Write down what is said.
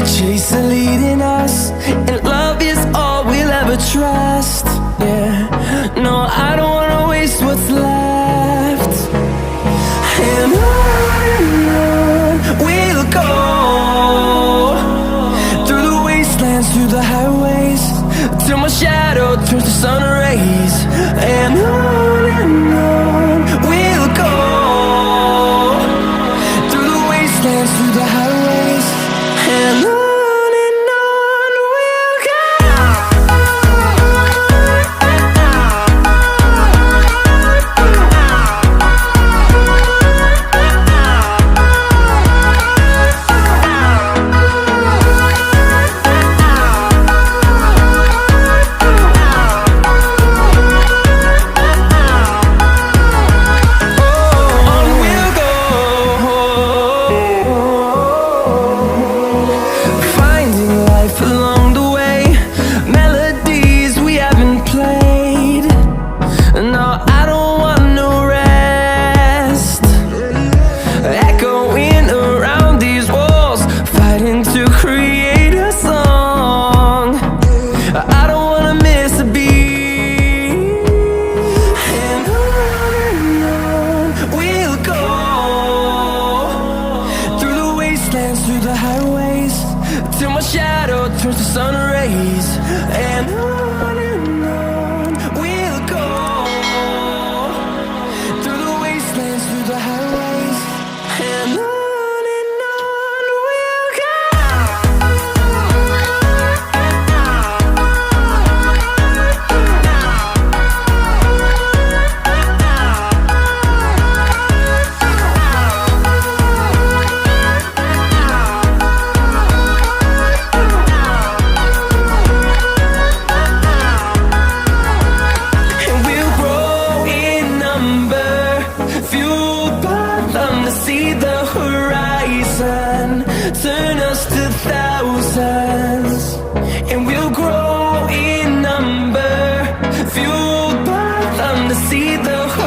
chase the leading us, and love is all we'll ever trust. Yeah, no, I don't wanna waste what's left. And on we'll go, through the wastelands, through the highways, till my shadow turns to sun rays. And on we'll go, through the wastelands, through the highways, and on we'll go. Through the highways, till my shadow turns to sun rays. And on we'll go, through the wastelands, through the highways, and on we'll go. See the horizon, turn us to thousands, and we'll grow in number, fueled by them to see the horizon.